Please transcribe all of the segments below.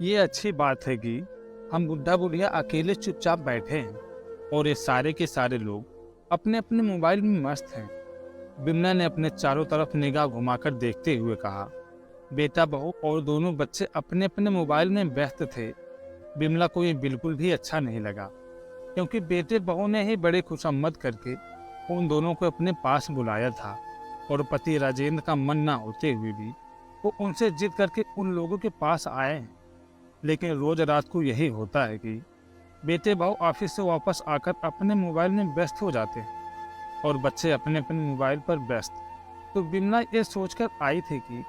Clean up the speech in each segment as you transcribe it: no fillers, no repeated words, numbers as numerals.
ये अच्छी बात है कि हम बुढ़ा बुढ़िया अकेले चुपचाप बैठे हैं और ये सारे के सारे लोग अपने अपने मोबाइल में मस्त हैं। बिमला ने अपने चारों तरफ निगाह घुमाकर देखते हुए कहा। बेटा बहू और दोनों बच्चे अपने अपने मोबाइल में व्यस्त थे। बिमला को ये बिल्कुल भी अच्छा नहीं लगा, क्योंकि बेटे बहू ने ही बड़े खुशामद करके उन दोनों को अपने पास बुलाया था और पति राजेंद्र का मन ना होते हुए भी वो उनसे जिद करके उन लोगों के पास आए हैं। लेकिन रोज रात को यही होता है कि बेटे बहू ऑफिस से वापस आकर अपने मोबाइल में व्यस्त हो जाते हैं और बच्चे अपने अपने मोबाइल पर व्यस्त। तो बिमला ये सोचकर आई थी कि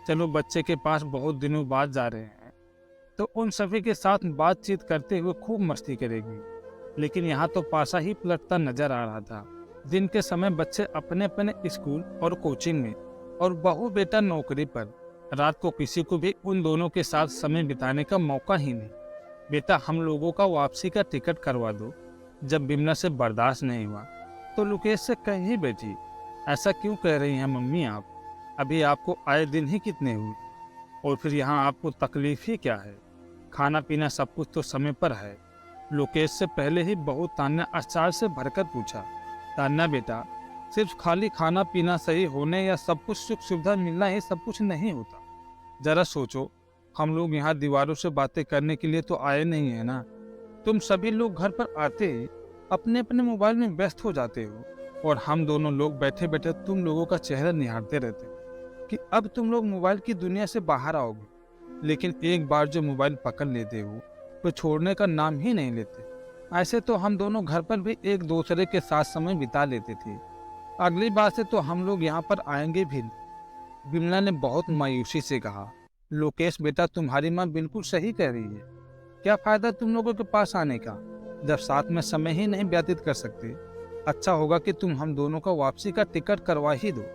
चलो बच्चे के पास बहुत दिनों बाद जा रहे हैं तो उन सभी के साथ बातचीत करते हुए खूब मस्ती करेगी। लेकिन यहाँ तो पासा ही पलटता नजर आ रहा था। दिन के समय बच्चे अपने अपने स्कूल और कोचिंग में और बहू बेटा नौकरी पर। रात को किसी को भी उन दोनों के साथ समय बिताने का मौका ही नहीं। बेटा हम लोगों का वापसी का टिकट करवा दो। जब बिमला से बर्दाश्त नहीं हुआ तो लुकेश से कह ही बैठी, ऐसा क्यों कह रही हैं मम्मी आप? अभी आपको आए दिन ही कितने हुए और फिर यहाँ आपको तकलीफ ही क्या है? खाना पीना सब कुछ तो समय पर है। लोकेश से पहले ही बहू तान्या आश्चर्य से भरकर पूछा, तान्या बेटा सिर्फ खाली खाना पीना सही होने या सब कुछ सुख सुविधा मिलना ही सब कुछ नहीं होता। जरा सोचो, हम लोग यहाँ दीवारों से बातें करने के लिए तो आए नहीं है ना। तुम सभी लोग घर पर आते ही अपने अपने मोबाइल में व्यस्त हो जाते हो और हम दोनों लोग बैठे बैठे तुम लोगों का चेहरा निहारते रहते हैं कि अब तुम लोग मोबाइल की दुनिया से बाहर आओगे। लेकिन एक बार जो मोबाइल पकड़ लेते हो तो छोड़ने का नाम ही नहीं लेते। ऐसे तो हम दोनों घर पर भी एक दूसरे के साथ समय बिता लेते थे। अगली बार से तो हम लोग यहाँ पर आएंगे भी नहीं। बिमला ने बहुत मायूसी से कहा, लोकेश बेटा तुम्हारी माँ बिल्कुल सही कह रही है। क्या फायदा तुम लोगों के पास आने का जब साथ में समय ही नहीं व्यतीत कर सकते। अच्छा होगा कि तुम हम दोनों का वापसी का टिकट करवा ही दो।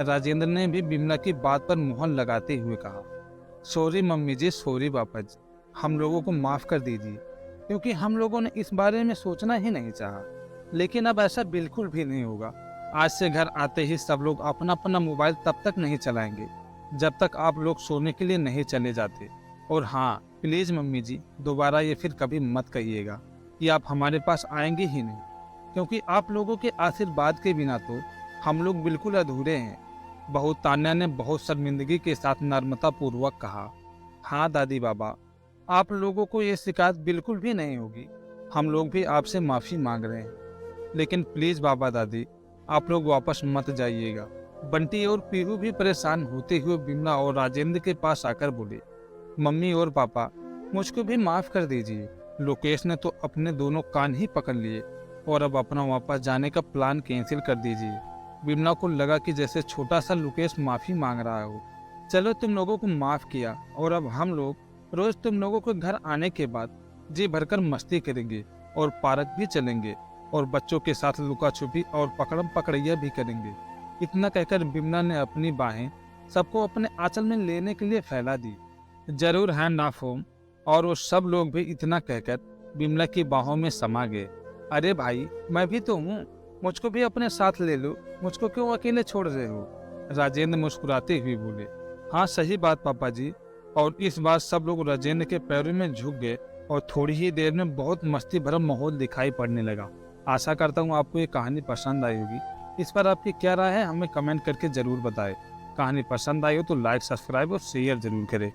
राजेंद्र ने भी बिमला की बात पर मुहर लगाते हुए कहा, सॉरी मम्मी जी, सॉरी पापा जी, हम लोगों को माफ कर दीजिए, क्योंकि हम लोगों ने इस बारे में सोचना ही नहीं चाहा। लेकिन अब ऐसा बिल्कुल भी नहीं होगा। आज से घर आते ही सब लोग अपना अपना मोबाइल तब तक नहीं चलाएंगे जब तक आप लोग सोने के लिए नहीं चले जाते। और हाँ प्लीज मम्मी जी, दोबारा ये फिर कभी मत कहिएगा कि आप हमारे पास आएंगे ही नहीं, क्योंकि आप लोगों के आशीर्वाद के बिना तो हम लोग बिल्कुल अधूरे हैं। बहू तान्या ने बहुत शर्मिंदगी के साथ नम्रता पूर्वक कहा, हाँ दादी बाबा, आप लोगों को ये शिकायत बिल्कुल भी नहीं होगी। हम लोग भी आपसे माफ़ी मांग रहे हैं। लेकिन प्लीज़ बाबा दादी, आप लोग वापस मत जाइएगा। बंटी और पीहू भी परेशान होते हुए बिमला और राजेंद्र के पास आकर बोले, मम्मी और पापा मुझको भी माफ़ कर दीजिए। लोकेश ने तो अपने दोनों कान ही पकड़ लिए और अब अपना वापस जाने का प्लान कैंसिल कर दीजिए। बिमला को लगा कि जैसे छोटा सा लोकेश माफ़ी मांग रहा हो। चलो तुम लोगों को माफ़ किया और अब हम लोग रोज तुम लोगों के घर आने के बाद जी भरकर मस्ती करेंगे और पार्क भी चलेंगे और बच्चों के साथ लुका छुपी और पकड़म पकड़ैया भी करेंगे। इतना कहकर बिमला ने अपनी बाहें सबको अपने आंचल में लेने के लिए फैला दी। जरूर हैंड ऑफ होम। और वो सब लोग भी इतना कहकर बिमला की बाहों में समा गए। अरे भाई मैं भी तो हूँ, मुझको भी अपने साथ ले लो, मुझको क्यों अकेले छोड़ रहे हो? राजेंद्र मुस्कुराते हुए बोले, हाँ सही बात पापा जी। और इस बार सब लोग राजेंद्र के पैरों में झुक गए और थोड़ी ही देर में बहुत मस्ती भरा माहौल दिखाई पड़ने लगा। आशा करता हूँ आपको ये कहानी पसंद आई होगी। इस पर आपकी क्या राय है हमें कमेंट करके जरूर बताएं। कहानी पसंद आई हो तो लाइक, सब्सक्राइब और शेयर जरूर करें।